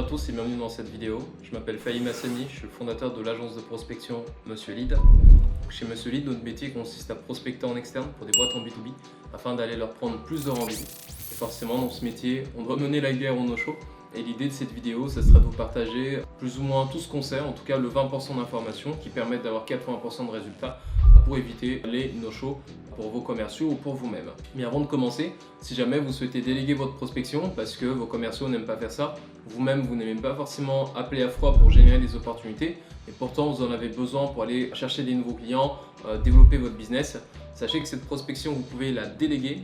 Bonjour à tous et bienvenue dans cette vidéo. Je m'appelle Fahim Hassani, je suis le fondateur de l'agence de prospection Monsieur Lead. Chez Monsieur Lead, notre métier consiste à prospecter en externe pour des boîtes en B2B afin d'aller leur prendre plus de rendez-vous. Et forcément, dans ce métier, on doit mener la guerre au no-show. Et l'idée de cette vidéo, ça sera de vous partager plus ou moins tout ce qu'on sait, en tout cas le 20% d'informations qui permettent d'avoir 80% de résultats pour éviter les no-shows pour vos commerciaux ou pour vous-même. Mais avant de commencer, si jamais vous souhaitez déléguer votre prospection parce que vos commerciaux n'aiment pas faire ça, vous-même vous n'aimez pas forcément appeler à froid pour générer des opportunités et pourtant vous en avez besoin pour aller chercher des nouveaux clients, développer votre business, sachez que cette prospection vous pouvez la déléguer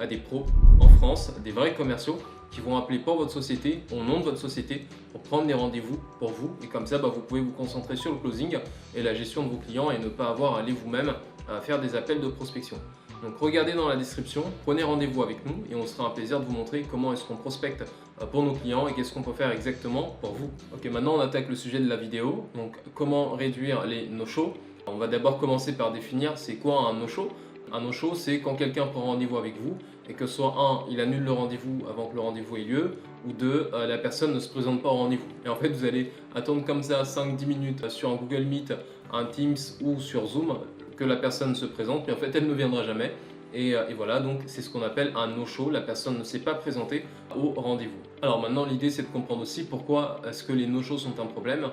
à des pros en France, des vrais commerciaux qui vont appeler pour votre société, au nom de votre société, pour prendre des rendez-vous pour vous. Et comme ça, vous pouvez vous concentrer sur le closing et la gestion de vos clients et ne pas avoir à aller vous-même faire des appels de prospection. Donc regardez dans la description, prenez rendez-vous avec nous et on sera un plaisir de vous montrer comment est-ce qu'on prospecte pour nos clients et qu'est-ce qu'on peut faire exactement pour vous. Ok, maintenant on attaque le sujet de la vidéo. Donc comment réduire les no-shows? On va d'abord commencer par définir c'est quoi un no-show. Un no-show, c'est quand quelqu'un prend rendez-vous avec vous et que soit un, il annule le rendez-vous avant que le rendez-vous ait lieu, ou deux, la personne ne se présente pas au rendez-vous. Et en fait, vous allez attendre comme ça 5-10 minutes sur un Google Meet, un Teams ou sur Zoom que la personne se présente, mais en fait, elle ne viendra jamais. Et voilà, donc c'est ce qu'on appelle un no-show. La personne ne s'est pas présentée au rendez-vous. Alors maintenant, l'idée, c'est de comprendre aussi pourquoi est-ce que les no-shows sont un problème.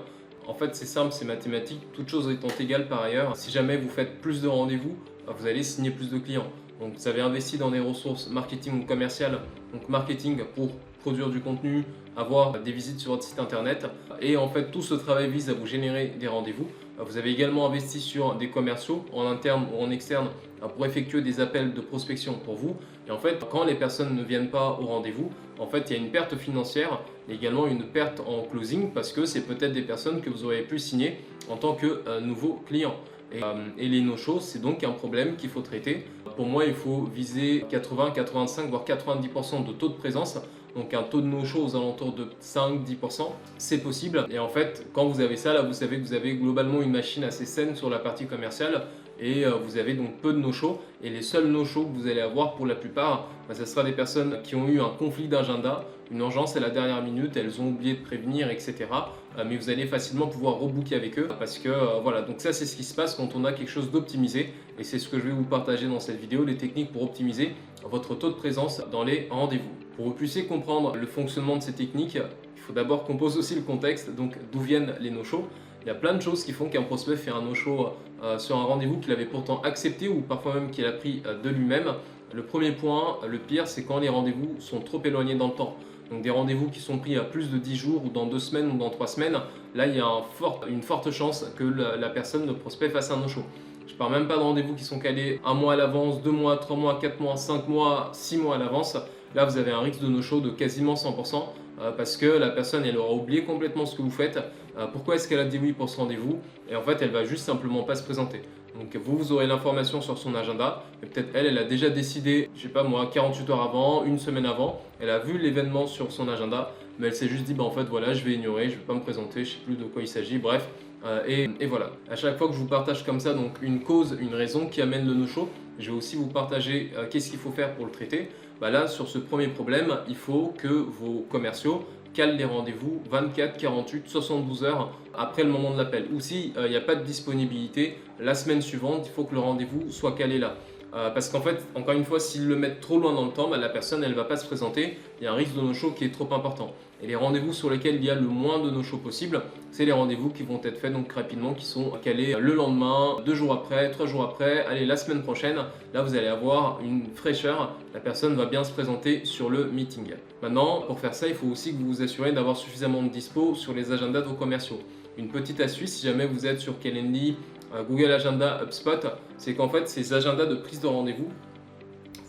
En fait, c'est simple, c'est mathématique, toutes choses étant égales par ailleurs. Si jamais vous faites plus de rendez-vous, vous allez signer plus de clients. Donc vous avez investi dans des ressources marketing ou commerciales, donc marketing pour produire du contenu, avoir des visites sur votre site internet. Et en fait, tout ce travail vise à vous générer des rendez-vous. Vous avez également investi sur des commerciaux en interne ou en externe pour effectuer des appels de prospection pour vous. Et en fait, quand les personnes ne viennent pas au rendez-vous, en fait, il y a une perte financière et également une perte en closing parce que c'est peut-être des personnes que vous auriez pu signer en tant que nouveau client. Et les no-shows, c'est donc un problème qu'il faut traiter. Pour moi, il faut viser 80, 85, voire 90% de taux de présence. Donc un taux de no-show aux alentours de 5-10%, c'est possible. Et en fait, quand vous avez ça, là, vous savez que vous avez globalement une machine assez saine sur la partie commerciale et vous avez donc peu de no-shows. Et les seuls no-shows que vous allez avoir pour la plupart, ce sera des personnes qui ont eu un conflit d'agenda, une urgence à la dernière minute, elles ont oublié de prévenir, etc. Mais vous allez facilement pouvoir rebooker avec eux parce que voilà, donc ça c'est ce qui se passe quand on a quelque chose d'optimisé et c'est ce que je vais vous partager dans cette vidéo, les techniques pour optimiser votre taux de présence dans les rendez-vous. Pour que vous puissiez comprendre le fonctionnement de ces techniques, il faut d'abord qu'on pose aussi le contexte, donc d'où viennent les no-shows. Il y a plein de choses qui font qu'un prospect fait un no-show sur un rendez-vous qu'il avait pourtant accepté ou parfois même qu'il a pris de lui-même. Le premier point, le pire, c'est quand les rendez-vous sont trop éloignés dans le temps. Donc des rendez-vous qui sont pris à plus de 10 jours ou dans 2 semaines ou dans 3 semaines, là il y a une forte chance que la personne, le prospect, fasse un no-show. Je ne parle même pas de rendez-vous qui sont calés 1 mois à l'avance, 2 mois, 3 mois, 4 mois, 5 mois, 6 mois à l'avance. Là vous avez un risque de no-show de quasiment 100% parce que la personne elle aura oublié complètement ce que vous faites. Pourquoi est-ce qu'elle a dit oui pour ce rendez-vous? Et en fait elle va juste simplement pas se présenter. Donc vous aurez l'information sur son agenda et peut-être elle a déjà décidé, je sais pas moi, 48 heures avant, une semaine avant, elle a vu l'événement sur son agenda, mais elle s'est juste dit en fait voilà je vais ignorer, je vais pas me présenter, je sais plus de quoi il s'agit, bref. Et voilà, à chaque fois que je vous partage comme ça donc une cause, une raison qui amène le no-show, je vais aussi vous partager qu'est-ce qu'il faut faire pour le traiter. Là sur ce premier problème, il faut que vos commerciaux calent les rendez-vous 24, 48, 72 heures après le moment de l'appel. Ou si il n'y a pas de disponibilité, la semaine suivante, il faut que le rendez-vous soit calé là. Parce qu'en fait, encore une fois, s'ils le mettent trop loin dans le temps, la personne elle ne va pas se présenter, il y a un risque de no-show qui est trop important. Et les rendez-vous sur lesquels il y a le moins de no-show possible, c'est les rendez-vous qui vont être faits donc rapidement, qui sont calés le lendemain, 2 jours après, 3 jours après, allez la semaine prochaine, là vous allez avoir une fraîcheur, la personne va bien se présenter sur le meeting. Maintenant, pour faire ça, il faut aussi que vous vous assurez d'avoir suffisamment de dispo sur les agendas de vos commerciaux. Une petite astuce, si jamais vous êtes sur Calendly, Google Agenda, HubSpot, c'est qu'en fait ces agendas de prise de rendez-vous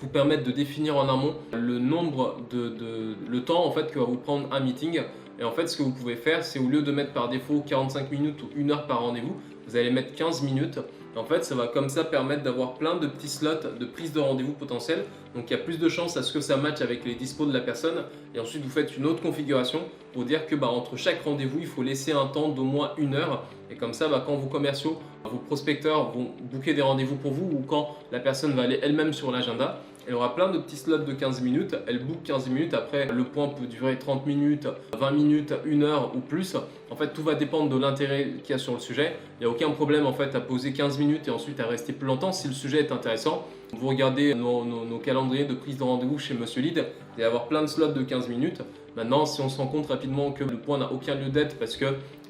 vous permettent de définir en amont le nombre le temps en fait que va vous prendre un meeting. Et en fait ce que vous pouvez faire, c'est au lieu de mettre par défaut 45 minutes ou 1 heure par rendez-vous, vous allez mettre 15 minutes. Et en fait ça va comme ça permettre d'avoir plein de petits slots de prise de rendez-vous potentiels. Donc il y a plus de chances à ce que ça matche avec les dispos de la personne. Et ensuite vous faites une autre configuration pour dire que entre chaque rendez-vous il faut laisser un temps d'au moins 1 heure. Et comme ça quand vos commerciaux, vos prospecteurs vont booker des rendez-vous pour vous ou quand la personne va aller elle-même sur l'agenda, Elle aura plein de petits slots de 15 minutes, elle book 15 minutes, après le point peut durer 30 minutes, 20 minutes, 1 heure ou plus. En fait, tout va dépendre de l'intérêt qu'il y a sur le sujet. Il n'y a aucun problème en fait à poser 15 minutes et ensuite à rester plus longtemps si le sujet est intéressant. Vous regardez nos calendriers de prise de rendez-vous chez Monsieur Lead, il va y avoir plein de slots de 15 minutes. Maintenant, si on se rend compte rapidement que le point n'a aucun lieu d'être parce que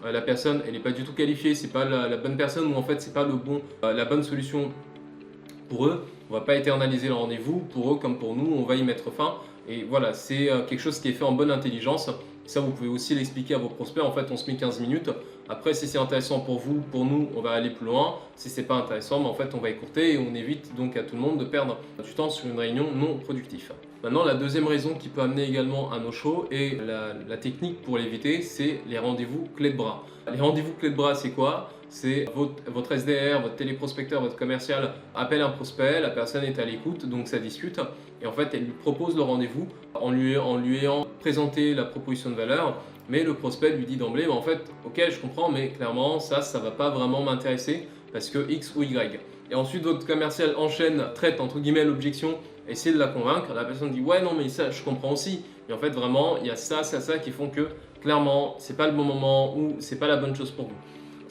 la personne elle n'est pas du tout qualifiée, c'est pas la bonne personne ou en fait c'est pas la bonne solution pour eux, on va pas éternaliser le rendez-vous, pour eux comme pour nous, on va y mettre fin. Et voilà, c'est quelque chose qui est fait en bonne intelligence. Ça, vous pouvez aussi l'expliquer à vos prospects. En fait, on se met 15 minutes. Après, si c'est intéressant pour vous, pour nous, on va aller plus loin. Si c'est pas intéressant, en fait, on va écourter et on évite donc à tout le monde de perdre du temps sur une réunion non productive. Maintenant, la deuxième raison qui peut amener également un no-show et la technique pour l'éviter, c'est les rendez-vous clés de bras. Les rendez-vous clés de bras, c'est quoi? C'est votre SDR, votre téléprospecteur, votre commercial appelle un prospect, la personne est à l'écoute, donc ça discute. Et en fait, elle lui propose le rendez-vous en lui ayant présenté la proposition de valeur. Mais le prospect lui dit d'emblée, en fait, ok, je comprends, mais clairement, ça ne va pas vraiment m'intéresser parce que X ou Y. Et ensuite, votre commercial enchaîne, traite entre guillemets l'objection, essaie de la convaincre. La personne dit, ouais, non, mais ça, je comprends aussi. Et en fait, vraiment, il y a ça qui font que clairement, c'est pas le bon moment ou c'est pas la bonne chose pour vous.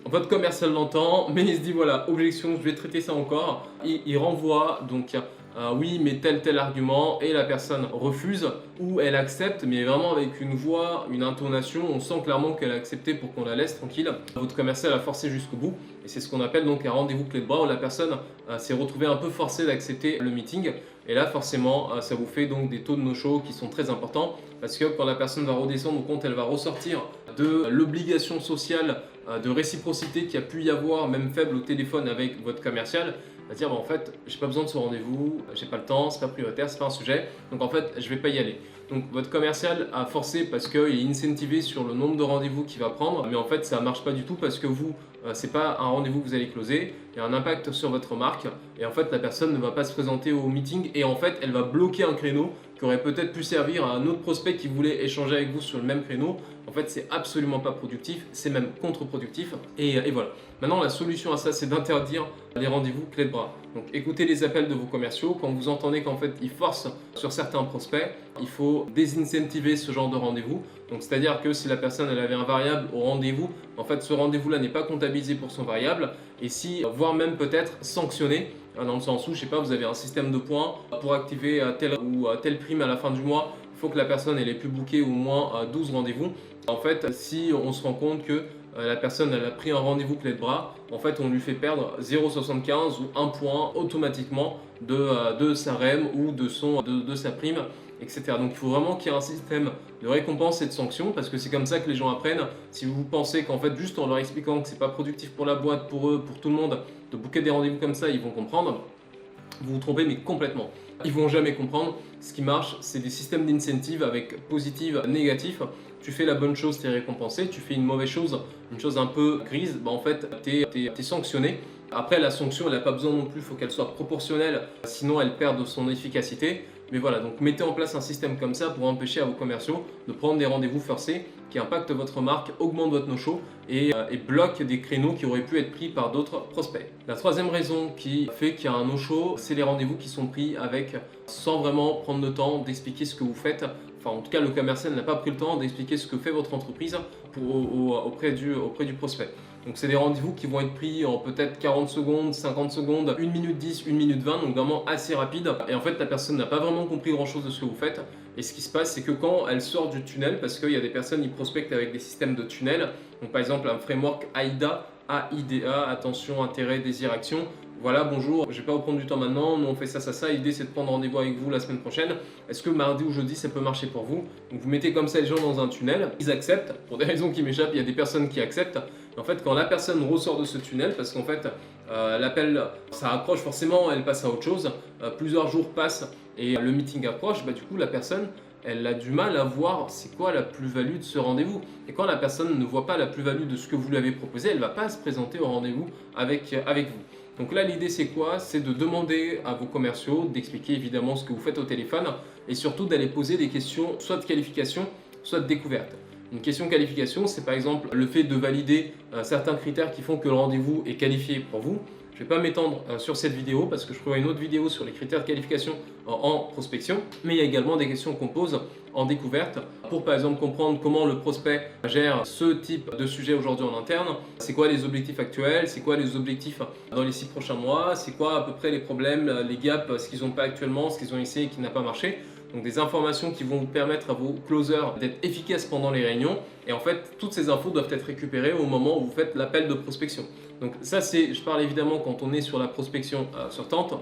Votre commercial l'entend, mais il se dit voilà, objection, je vais traiter ça encore. Il renvoie donc oui, mais tel argument, et la personne refuse ou elle accepte, mais vraiment avec une voix, une intonation, on sent clairement qu'elle a accepté pour qu'on la laisse tranquille. Votre commercial a forcé jusqu'au bout, et c'est ce qu'on appelle donc un rendez-vous clé de bras où la personne s'est retrouvée un peu forcée d'accepter le meeting. Et là, forcément, ça vous fait donc des taux de no-show qui sont très importants parce que quand la personne va redescendre au compte, elle va ressortir de l'obligation sociale de réciprocité qu'il y a pu y avoir, même faible au téléphone avec votre commercial, va dire en fait, j'ai pas besoin de ce rendez-vous, j'ai pas le temps, c'est pas prioritaire, c'est pas un sujet, donc en fait, je vais pas y aller. Donc votre commercial a forcé parce qu'il est incentivé sur le nombre de rendez-vous qu'il va prendre, mais en fait, ça marche pas du tout parce que vous, c'est pas un rendez-vous que vous allez closer, il y a un impact sur votre marque et en fait, la personne ne va pas se présenter au meeting et en fait, elle va bloquer un créneau qui aurait peut-être pu servir à un autre prospect qui voulait échanger avec vous sur le même créneau. En fait, c'est absolument pas productif, c'est même contre-productif. Et voilà. Maintenant, la solution à ça, c'est d'interdire les rendez-vous clés de bras. Donc, écoutez les appels de vos commerciaux. Quand vous entendez qu'en fait, ils forcent sur certains prospects, il faut désincentiver ce genre de rendez-vous. Donc, c'est-à-dire que si la personne elle avait un variable au rendez-vous, en fait, ce rendez-vous-là n'est pas comptabilisé pour son variable. Et si, voire même peut-être sanctionné, dans le sens où, je sais pas, vous avez un système de points pour activer telle prime à la fin du mois, il faut que la personne elle ait pu booker au moins 12 rendez-vous. En fait, si on se rend compte que la personne elle a pris un rendez-vous clé de bras, en fait, on lui fait perdre 0,75 ou 1 point automatiquement de sa REM ou de sa prime, etc. Donc, il faut vraiment qu'il y ait un système de récompense et de sanction parce que c'est comme ça que les gens apprennent. Si vous pensez qu'en fait, juste en leur expliquant que c'est pas productif pour la boîte, pour eux, pour tout le monde, de booker des rendez-vous comme ça, ils vont comprendre. Vous vous trompez, mais complètement. Ils vont jamais comprendre. Ce qui marche, c'est des systèmes d'incentive avec positif, négatif. Tu fais la bonne chose, tu es récompensé. Tu fais une mauvaise chose, une chose un peu grise, bah en fait, tu es sanctionné. Après, la sanction, elle n'a pas besoin non plus, il faut qu'elle soit proportionnelle, sinon elle perd de son efficacité. Mais voilà, donc mettez en place un système comme ça pour empêcher à vos commerciaux de prendre des rendez-vous forcés qui impactent votre marque, augmentent votre no-show et bloquent des créneaux qui auraient pu être pris par d'autres prospects. La troisième raison qui fait qu'il y a un no-show, c'est les rendez-vous qui sont pris sans vraiment prendre le temps d'expliquer ce que vous faites. Enfin, en tout cas, le commercial n'a pas pris le temps d'expliquer ce que fait votre entreprise auprès du prospect. Donc, c'est des rendez-vous qui vont être pris en peut-être 40 secondes, 50 secondes, 1 minute 10, 1 minute 20, donc vraiment assez rapide. Et en fait, la personne n'a pas vraiment compris grand-chose de ce que vous faites. Et ce qui se passe, c'est que quand elle sort du tunnel, parce qu'il y a des personnes qui prospectent avec des systèmes de tunnel, donc par exemple un framework AIDA, AIDA, attention, intérêt, désir, action. Voilà, bonjour, je ne vais pas vous prendre du temps maintenant, nous on fait ça. L'idée c'est de prendre rendez-vous avec vous la semaine prochaine. Est-ce que mardi ou jeudi ça peut marcher pour vous? Donc vous mettez comme ça les gens dans un tunnel, ils acceptent, pour des raisons qui m'échappent, il y a des personnes qui acceptent. Et en fait, quand la personne ressort de ce tunnel, parce qu'en fait l'appel ça accroche forcément, elle passe à autre chose, plusieurs jours passent et le meeting approche, bah, du coup la personne elle a du mal à voir c'est quoi la plus-value de ce rendez-vous. Et quand la personne ne voit pas la plus-value de ce que vous lui avez proposé, elle ne va pas se présenter au rendez-vous avec vous. Donc là, l'idée, c'est quoi? C'est de demander à vos commerciaux d'expliquer évidemment ce que vous faites au téléphone et surtout d'aller poser des questions soit de qualification, soit de découverte. Une question de qualification, c'est par exemple le fait de valider certains critères qui font que le rendez-vous est qualifié pour vous. Je ne vais pas m'étendre sur cette vidéo parce que je prévois une autre vidéo sur les critères de qualification en prospection, mais il y a également des questions qu'on pose en découverte pour par exemple comprendre comment le prospect gère ce type de sujet aujourd'hui en interne, c'est quoi les objectifs actuels, c'est quoi les objectifs dans les 6 prochains mois, c'est quoi à peu près les problèmes, les gaps, ce qu'ils n'ont pas actuellement, ce qu'ils ont essayé et qui n'a pas marché. Donc des informations qui vont vous permettre à vos closers d'être efficaces pendant les réunions. Et en fait, toutes ces infos doivent être récupérées au moment où vous faites l'appel de prospection. Donc ça, je parle évidemment quand on est sur la prospection sortante.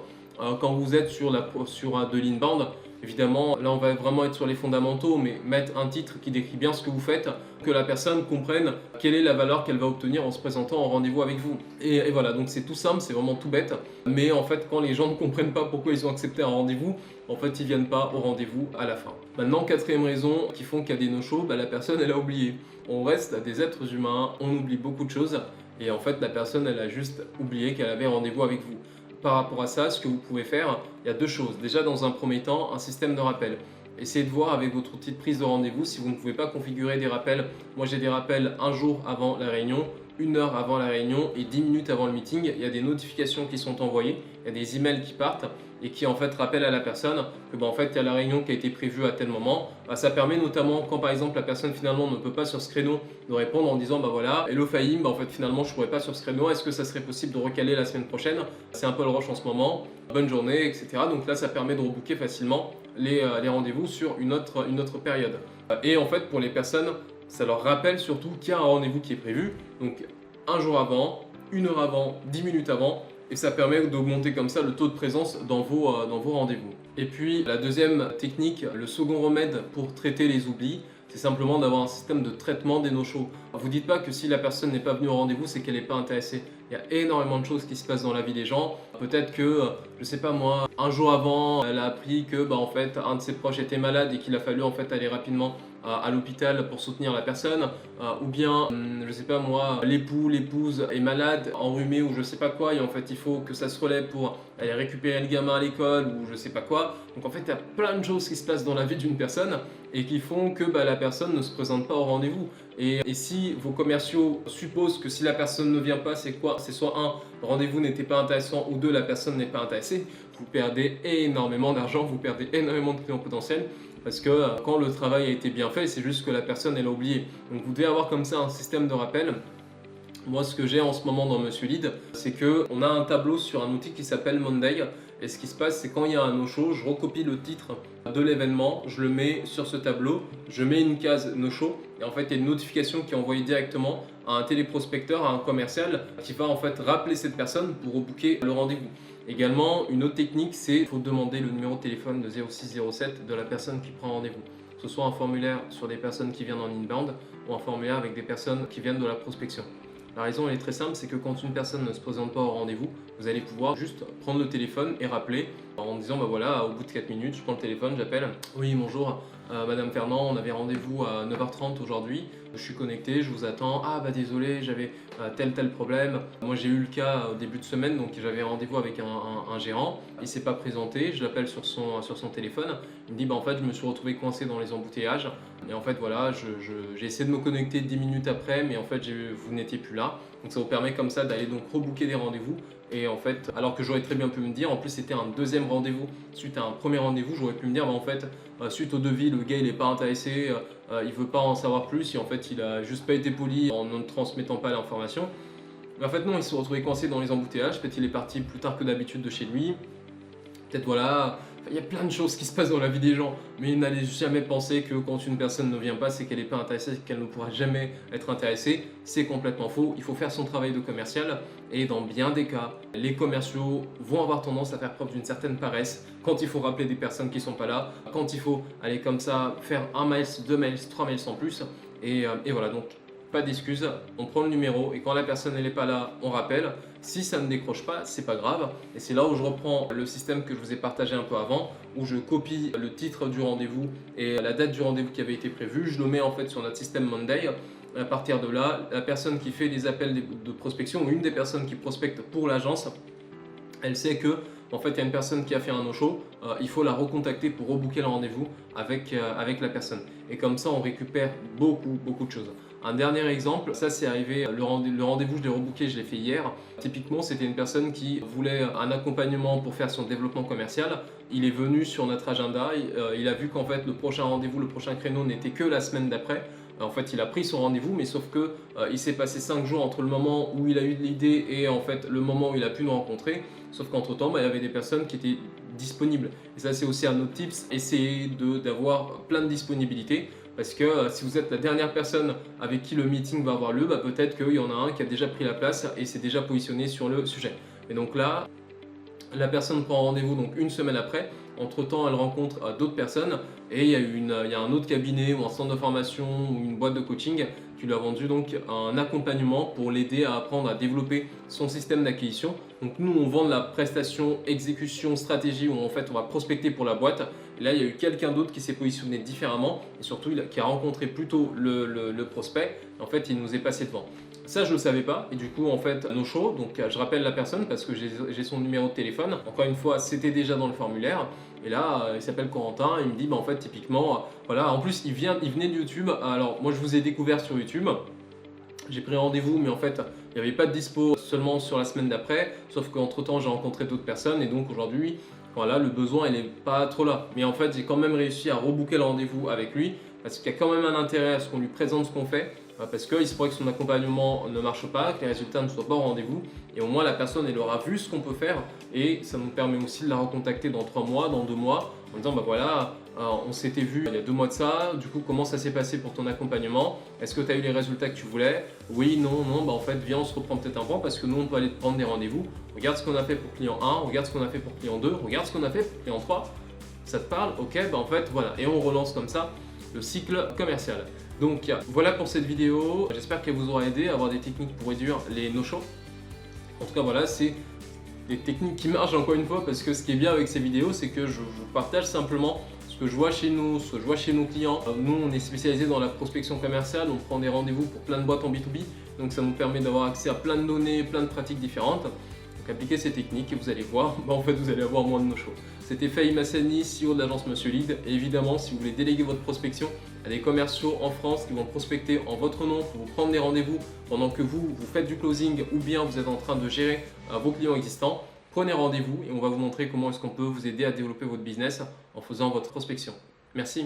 Quand vous êtes sur de l'inbound, évidemment, là on va vraiment être sur les fondamentaux, mais mettre un titre qui décrit bien ce que vous faites, que la personne comprenne quelle est la valeur qu'elle va obtenir en se présentant en rendez-vous avec vous. Et voilà, donc c'est tout simple, c'est vraiment tout bête, mais en fait quand les gens ne comprennent pas pourquoi ils ont accepté un rendez-vous, en fait ils viennent pas au rendez-vous à la fin. Maintenant, quatrième raison qui font qu'il y a des no-shows, la personne elle a oublié. On reste des êtres humains, on oublie beaucoup de choses, et en fait la personne elle a juste oublié qu'elle avait rendez-vous avec vous. Par rapport à ça, ce que vous pouvez faire, il y a deux choses. Déjà, dans un premier temps, un système de rappel. Essayez de voir avec votre outil de prise de rendez-vous si vous ne pouvez pas configurer des rappels. Moi, j'ai des rappels un jour avant la réunion, 1 heure avant la réunion et 10 minutes avant le meeting. Il y a des notifications qui sont envoyées, il y a des emails qui partent et qui en fait rappellent à la personne que en fait il y a la réunion qui a été prévue à tel moment. Ça permet notamment quand par exemple la personne finalement ne peut pas sur ce créneau de répondre en disant voilà, hello Fahim, en fait finalement je ne pourrais pas sur ce créneau, est-ce que ça serait possible de recaler la semaine prochaine? C'est un peu le rush en ce moment, bonne journée, etc. Donc là ça permet de rebooker facilement les rendez-vous sur une autre période. Et en fait pour les personnes, ça leur rappelle surtout qu'il y a un rendez-vous qui est prévu, donc un jour avant, 1 heure avant, 10 minutes avant, et ça permet d'augmenter comme ça le taux de présence dans vos rendez-vous. Et puis la deuxième technique, le second remède pour traiter les oublis, c'est simplement d'avoir un système de traitement des no-shows. Vous dites pas que si la personne n'est pas venue au rendez-vous, c'est qu'elle n'est pas intéressée. Il y a énormément de choses qui se passent dans la vie des gens. Peut-être que, je sais pas moi, un jour avant, elle a appris que en fait, un de ses proches était malade et qu'il a fallu en fait aller rapidement à l'hôpital pour soutenir la personne, ou bien, je sais pas moi, l'épouse est malade, enrhumée ou je sais pas quoi, et en fait il faut que ça se relève pour aller récupérer le gamin à l'école ou je sais pas quoi. Donc en fait il y a plein de choses qui se passent dans la vie d'une personne et qui font que la personne ne se présente pas au rendez-vous. Et si vos commerciaux supposent que si la personne ne vient pas, c'est quoi? C'est soit un, le rendez-vous n'était pas intéressant, ou deux, la personne n'est pas intéressée, vous perdez énormément d'argent, vous perdez énormément de clients potentiels. Parce que quand le travail a été bien fait, c'est juste que la personne elle a oublié. Donc vous devez avoir comme ça un système de rappel. Moi, ce que j'ai en ce moment dans Monsieur Lead, c'est qu'on a un tableau sur un outil qui s'appelle Monday. Et ce qui se passe, c'est quand il y a un no-show, je recopie le titre de l'événement, je le mets sur ce tableau, je mets une case no-show et en fait, il y a une notification qui est envoyée directement à un téléprospecteur, à un commercial qui va en fait rappeler cette personne pour rebooker le rendez-vous. Également, une autre technique, c'est qu'il faut demander le numéro de téléphone de 0607 de la personne qui prend rendez-vous. Que ce soit un formulaire sur des personnes qui viennent en inbound ou un formulaire avec des personnes qui viennent de la prospection. La raison elle est très simple, c'est que quand une personne ne se présente pas au rendez-vous, vous allez pouvoir juste prendre le téléphone et rappeler en disant voilà, au bout de 4 minutes, je prends le téléphone, j'appelle. Oui, bonjour, Madame Fernand, on avait rendez-vous à 9h30 aujourd'hui, je suis connecté, je vous attends. Ah désolé, j'avais tel problème. Moi j'ai eu le cas au début de semaine, donc j'avais rendez-vous avec un gérant, il s'est pas présenté, je l'appelle sur son téléphone, il me dit en fait je me suis retrouvé coincé dans les embouteillages et en fait voilà, j'ai essayé de me connecter 10 minutes après, mais en fait vous n'étiez plus là. Donc ça vous permet comme ça d'aller donc rebooker des rendez-vous. Et en fait, alors que j'aurais très bien pu me dire, en plus c'était un deuxième rendez-vous suite à un premier rendez-vous, j'aurais pu me dire en fait, suite au devis, le gars il n'est pas intéressé, il veut pas en savoir plus, et en fait il a juste pas été poli en ne transmettant pas l'information. Mais en fait non, il se retrouvé coincé dans les embouteillages, peut-être il est parti plus tard que d'habitude de chez lui, peut-être voilà. Il y a plein de choses qui se passent dans la vie des gens, mais n'allez jamais penser que quand une personne ne vient pas, c'est qu'elle n'est pas intéressée, qu'elle ne pourra jamais être intéressée. C'est complètement faux. Il faut faire son travail de commercial et dans bien des cas, les commerciaux vont avoir tendance à faire preuve d'une certaine paresse quand il faut rappeler des personnes qui ne sont pas là, quand il faut aller comme ça faire 1 mail, 2 mails, 3 mails sans plus. Et voilà, donc pas d'excuses, on prend le numéro et quand la personne n'est pas là, on rappelle. Si ça ne décroche pas, c'est pas grave. Et c'est là où je reprends le système que je vous ai partagé un peu avant, où je copie le titre du rendez-vous et la date du rendez-vous qui avait été prévu. Je le mets en fait sur notre système Monday. À partir de là, la personne qui fait des appels de prospection ou une des personnes qui prospecte pour l'agence, elle sait que en fait il y a une personne qui a fait un no-show, il faut la recontacter pour rebooker le rendez-vous avec la personne. Et comme ça on récupère beaucoup de choses. Un dernier exemple, ça c'est arrivé, le rendez-vous je l'ai rebooké, je l'ai fait hier. Typiquement c'était une personne qui voulait un accompagnement pour faire son développement commercial. Il est venu sur notre agenda, il a vu qu'en fait le prochain rendez-vous, le prochain créneau n'était que la semaine d'après. En fait, il a pris son rendez-vous, mais sauf que il s'est passé 5 jours entre le moment où il a eu l'idée et en fait le moment où il a pu nous rencontrer. Sauf qu'entre temps, il y avait des personnes qui étaient disponibles. Et ça, c'est aussi un autre tips. Essayez d'avoir plein de disponibilité. Parce que si vous êtes la dernière personne avec qui le meeting va avoir lieu, peut-être qu'il y en a un qui a déjà pris la place et s'est déjà positionné sur le sujet. Et donc là, la personne prend rendez-vous donc une semaine après. Entre-temps, elle rencontre d'autres personnes et il y a un autre cabinet ou un centre de formation ou une boîte de coaching qui lui a vendu donc un accompagnement pour l'aider à apprendre à développer son système d'acquisition. Donc nous, on vend de la prestation, exécution, stratégie où en fait on va prospecter pour la boîte. Et là, il y a eu quelqu'un d'autre qui s'est positionné différemment et surtout qui a rencontré plutôt le prospect. En fait, il nous est passé devant. Ça, je ne le savais pas et du coup, en fait, no show. Donc, je rappelle la personne parce que j'ai son numéro de téléphone. Encore une fois, c'était déjà dans le formulaire. Et là, il s'appelle Corentin. Il me dit, en fait, typiquement, voilà. En plus, il venait de YouTube. Alors, moi, je vous ai découvert sur YouTube. J'ai pris rendez-vous, mais en fait, il n'y avait pas de dispo seulement sur la semaine d'après. Sauf qu'entre temps, j'ai rencontré d'autres personnes et donc aujourd'hui, voilà, le besoin, il n'est pas trop là. Mais en fait, j'ai quand même réussi à rebooker le rendez-vous avec lui parce qu'il y a quand même un intérêt à ce qu'on lui présente ce qu'on fait. Parce qu'il se pourrait que son accompagnement ne marche pas, que les résultats ne soient pas au rendez-vous. Et au moins, la personne, elle aura vu ce qu'on peut faire. Et ça nous permet aussi de la recontacter dans 3 mois, dans 2 mois, en disant, voilà, on s'était vu il y a 2 mois de ça. Du coup, comment ça s'est passé pour ton accompagnement? Est-ce que tu as eu les résultats que tu voulais? Oui, non. En fait, viens, on se reprend peut-être un point parce que nous, on peut aller te prendre des rendez-vous. Regarde ce qu'on a fait pour client 1, regarde ce qu'on a fait pour client 2, regarde ce qu'on a fait pour client 3. Ça te parle? Ok, en fait, voilà. Et on relance comme ça le cycle commercial. Donc voilà pour cette vidéo, j'espère qu'elle vous aura aidé à avoir des techniques pour réduire les no-shows. En tout cas voilà, c'est des techniques qui marchent encore une fois parce que ce qui est bien avec ces vidéos, c'est que je vous partage simplement ce que je vois chez nous, ce que je vois chez nos clients. Nous on est spécialisé dans la prospection commerciale, on prend des rendez-vous pour plein de boîtes en B2B, donc ça nous permet d'avoir accès à plein de données, plein de pratiques différentes. Donc appliquez ces techniques et vous allez voir, en fait vous allez avoir moins de no-shows. C'était Fahim Hassani, CEO de l'agence Monsieur Lead. Et évidemment, si vous voulez déléguer votre prospection à des commerciaux en France qui vont prospecter en votre nom pour vous prendre des rendez-vous pendant que vous faites du closing ou bien vous êtes en train de gérer vos clients existants, prenez rendez-vous et on va vous montrer comment est-ce qu'on peut vous aider à développer votre business en faisant votre prospection. Merci.